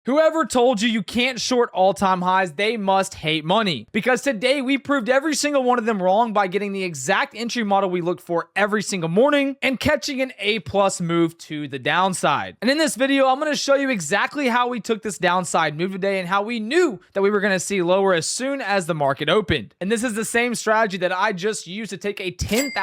Whoever told you can't short all-time highs, they must hate money. Because today we proved every single one of them wrong by getting the exact entry model we look for every single morning and catching an A+ move to the downside. And in this video, I'm going to show you exactly how we took this downside move today and how we knew that we were going to see lower as soon as the market opened. And this is the same strategy that I just used to take a $10,000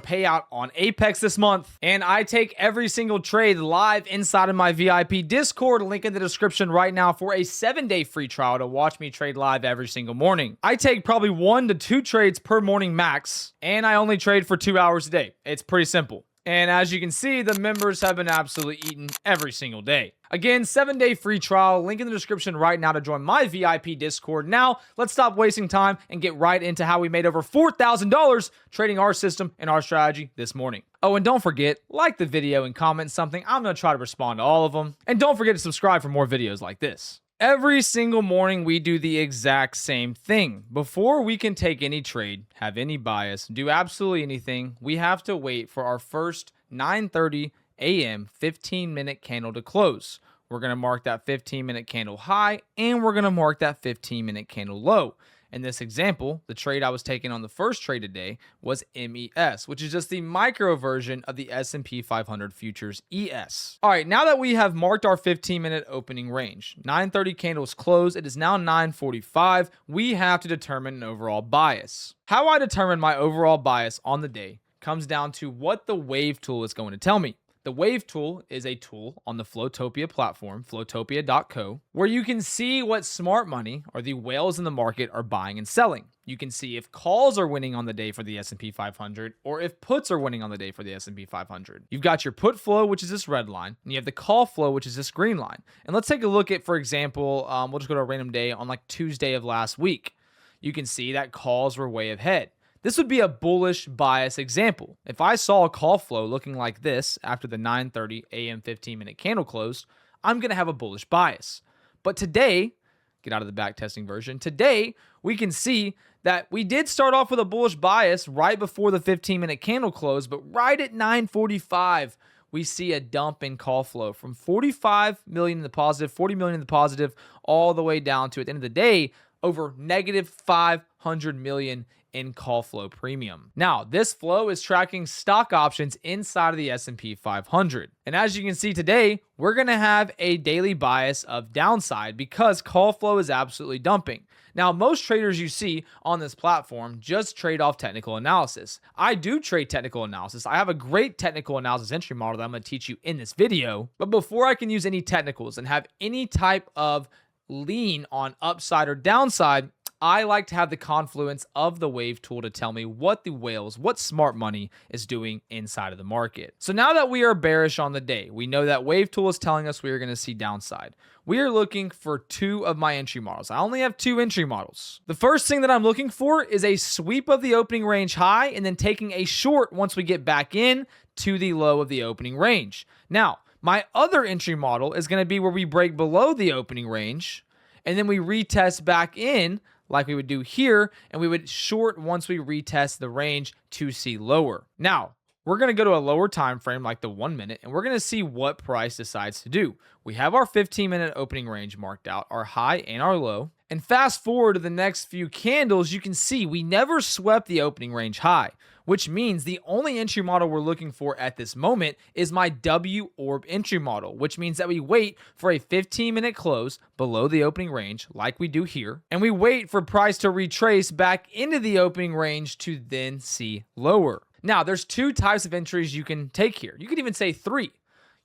payout on Apex this month. And I take every single trade live inside of my VIP Discord, link in the description right now for a 7-day free trial to watch me trade live every single morning. I take probably 1 to 2 trades per morning max, and I only trade for 2 hours a day. It's pretty simple. And as you can see, the members have been absolutely eaten every single day. Again, 7-day free trial, link in the description right now to join my VIP Discord. Now, let's stop wasting time and get right into how we made over $4,000 trading our system and our strategy this morning. Oh, and don't forget, like the video and comment something. I'm going to try to respond to all of them. And don't forget to subscribe for more videos like this. Every single morning, we do the exact same thing. Before we can take any trade, have any bias, do absolutely anything, we have to wait for our first 9:30 a.m. 15-minute candle to close. We're going to mark that 15-minute candle high, and we're going to mark that 15-minute candle low. In this example, the trade I was taking on the first trade today was MES, which is just the micro version of the S&P 500 futures ES. All right, now that we have marked our 15-minute opening range, 9:30 candles closed, it is now 9:45. We have to determine an overall bias. How I determine my overall bias on the day comes down to what the wave tool is going to tell me. The wave tool is a tool on the Flowtopia platform, flowtopia.co, where you can see what smart money or the whales in the market are buying and selling. You can see if calls are winning on the day for the S&P 500 or if puts are winning on the day for the S&P 500. You've got your put flow, which is this red line, and you have the call flow, which is this green line. And let's take a look at, for example, we'll just go to a random day on like Tuesday of last week. You can see that calls were way ahead. This would be a bullish bias example. If I saw a call flow looking like this after the 9:30 a.m. 15-minute candle closed, I'm going to have a bullish bias. But today, get out of the back testing version, today we can see that we did start off with a bullish bias right before the 15-minute candle closed, but right at 9:45, we see a dump in call flow from 45 million in the positive, 40 million in the positive, all the way down to, at the end of the day, over negative 500 million in call flow premium. Now, this flow is tracking stock options inside of the S&P 500. And as you can see today, we're going to have a daily bias of downside because call flow is absolutely dumping. Now, most traders you see on this platform just trade off technical analysis. I do trade technical analysis. I have a great technical analysis entry model that I'm going to teach you in this video. But before I can use any technicals and have any type of lean on upside or downside, I like to have the confluence of the wave tool to tell me what the whales, what smart money is doing inside of the market. So now that we are bearish on the day, we know that wave tool is telling us we are going to see downside. We are looking for 2 of my entry models. I only have 2 entry models. The first thing that I'm looking for is a sweep of the opening range high and then taking a short once we get back in to the low of the opening range. Now, my other entry model is going to be where we break below the opening range and then we retest back in like we would do here, and we would short once we retest the range to see lower. Now, we're going to go to a lower time frame like the 1 minute, and we're going to see what price decides to do. We have our 15-minute opening range marked out, our high and our low. And fast forward to the next few candles, you can see we never swept the opening range high, which means the only entry model we're looking for at this moment is my ORB entry model, which means that we wait for a 15-minute close below the opening range like we do here, and we wait for price to retrace back into the opening range to then see lower. Now, there's 2 types of entries you can take here. You could even say 3.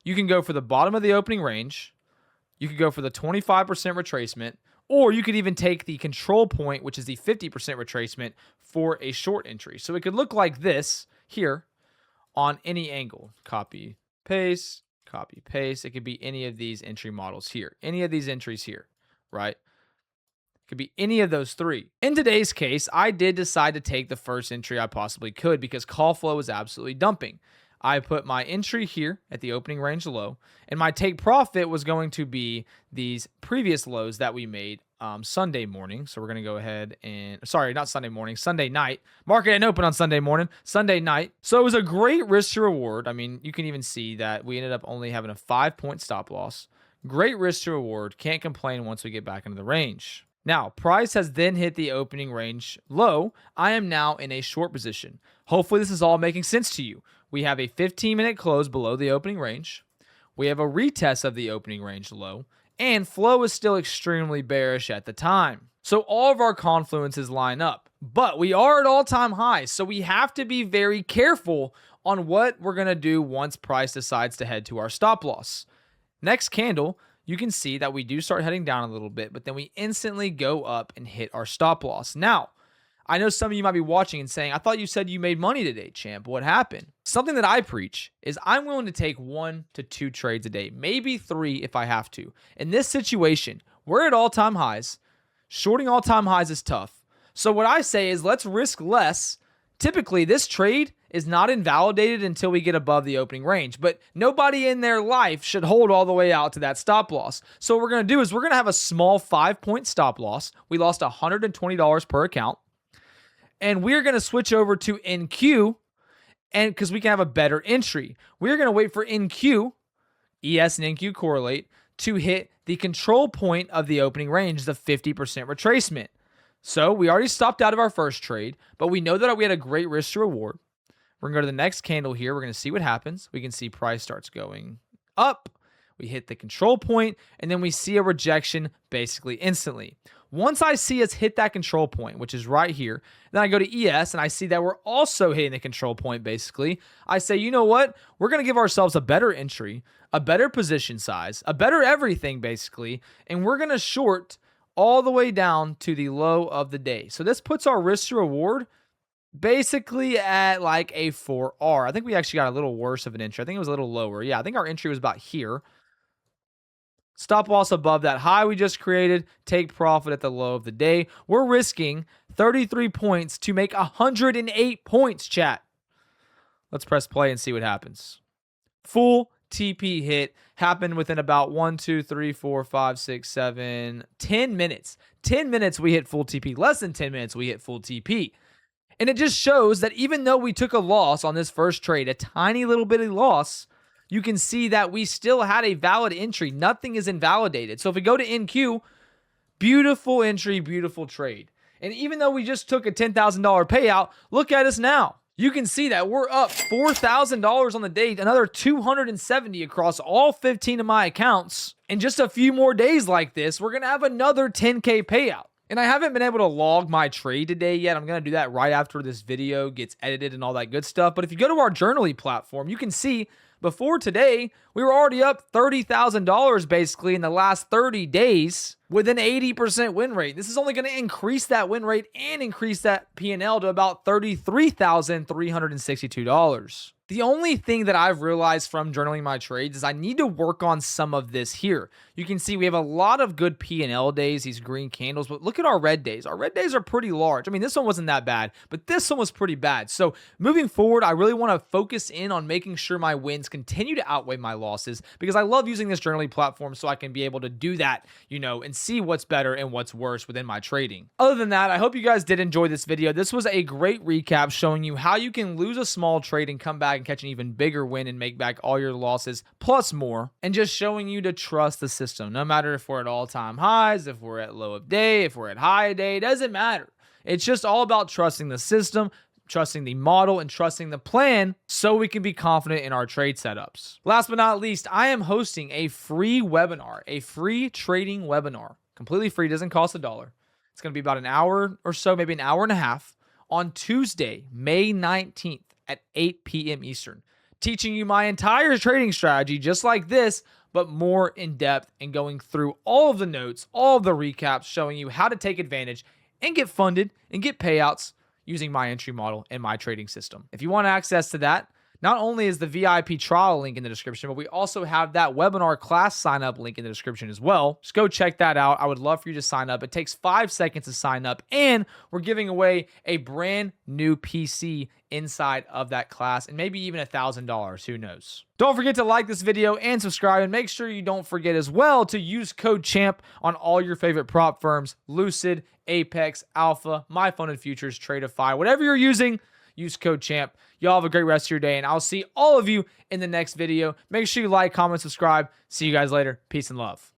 You can go for the bottom of the opening range, you could go for the 25% retracement, or you could even take the control point, which is the 50% retracement, for a short entry. So it could look like this here on any angle. Copy, paste, copy, paste. It could be any of these entry models here, any of these entries here, right? It could be any of those 3. In today's case, I did decide to take the first entry I possibly could because call flow was absolutely dumping. I put my entry here at the opening range low, and my take profit was going to be these previous lows that we made Sunday morning. So we're going to go ahead and, sorry, not Sunday morning, Sunday night. Market didn't open on Sunday morning, Sunday night. So it was a great risk to reward. I mean, you can even see that we ended up only having a 5-point stop loss, Great risk to reward. Can't complain once we get back into the range. Now, price has then hit the opening range low. I am now in a short position. Hopefully this is all making sense to you. We have a 15-minute close below the opening range. We have a retest of the opening range low, and flow is still extremely bearish at the time. So all of our confluences line up, but we are at all-time highs, so we have to be very careful on what we're going to do once price decides to head to our stop loss. Next candle, you can see that we do start heading down a little bit, but then we instantly go up and hit our stop loss. Now, I know some of you might be watching and saying, I thought you said you made money today, champ. What happened? Something that I preach is I'm willing to take 1 to 2 trades a day, maybe 3 if I have to. In this situation, we're at all-time highs. Shorting all-time highs is tough. So what I say is let's risk less. Typically, this trade is not invalidated until we get above the opening range, but nobody in their life should hold all the way out to that stop loss. So what we're going to do is we're going to have a small 5-point stop loss. We lost $120 per account. And we're going to switch over to NQ, and because we can have a better entry. We're going to wait for NQ, ES and NQ correlate, to hit the control point of the opening range, the 50% retracement. So we already stopped out of our first trade, but we know that we had a great risk to reward. We're going to go to the next candle here. We're going to see what happens. We can see price starts going up. We hit the control point, and then we see a rejection basically instantly. Once I see us hit that control point, which is right here, then I go to ES and I see that we're also hitting the control point basically. I say, you know what? We're going to give ourselves a better entry, a better position size, a better everything basically, and we're going to short all the way down to the low of the day. So this puts our risk to reward basically at like a 4R. I think we actually got a little worse of an entry. I think it was a little lower. Yeah, I think our entry was about here. Stop loss above that high we just created. Take profit at the low of the day. We're risking 33 points to make 108 points, chat. Let's press play and see what happens. Full TP hit happened within about 1, 2, 3, 4, 5, 6, 7, 10 minutes. 10 minutes we hit full TP. Less than 10 minutes we hit full TP. And it just shows that even though we took a loss on this first trade, a tiny little bitty loss, you can see that we still had a valid entry. Nothing is invalidated. So if we go to NQ, beautiful entry, beautiful trade. And even though we just took a $10,000 payout, look at us now. You can see that we're up $4,000 on the day, another $270 across all 15 of my accounts. In just a few more days like this, we're going to have another 10K payout. And I haven't been able to log my trade today yet. I'm going to do that right after this video gets edited and all that good stuff. But if you go to our Journaly platform, you can see before today, we were already up $30,000 basically in the last 30 days with an 80% win rate. This is only going to increase that win rate and increase that P&L to about $33,362. The only thing that I've realized from journaling my trades is I need to work on some of this here. You can see we have a lot of good P&L days, these green candles, but look at our red days. Our red days are pretty large. I mean, this one wasn't that bad, but this one was pretty bad. So moving forward, I really want to focus in on making sure my wins continue to outweigh my losses because I love using this journaling platform so I can be able to do that, and see what's better and what's worse within my trading. Other than that, I hope you guys did enjoy this video. This was a great recap showing you how you can lose a small trade and come back and catch an even bigger win and make back all your losses plus more, and just showing you to trust the system. No matter if we're at all-time highs, if we're at low of day, if we're at high of day, it doesn't matter. It's just all about trusting the system, trusting the model, and trusting the plan so we can be confident in our trade setups. Last but not least, I am hosting a free webinar, a free trading webinar, completely free, doesn't cost $1. It's going to be about an hour or so, maybe an hour and a half on Tuesday, May 19th at 8 p.m. Eastern, teaching you my entire trading strategy just like this, but more in depth and going through all of the notes, all of the recaps, showing you how to take advantage and get funded and get payouts using my entry model and my trading system. If you want access to that, not only is the VIP trial link in the description, but we also have that webinar class sign up link in the description as well. Just go check that out. I would love for you to sign up. It takes 5 seconds to sign up, and we're giving away a brand new PC inside of that class, and maybe even $1,000. Who knows? Don't forget to like this video and subscribe, and make sure you don't forget as well to use code CHAMP on all your favorite prop firms: Lucid, Apex, Alpha, My Fun and Futures, Tradeify, whatever you're using. use code CHAMP. Y'all have a great rest of your day, and I'll see all of you in the next video. Make sure you like, comment, subscribe. See you guys later. Peace and love.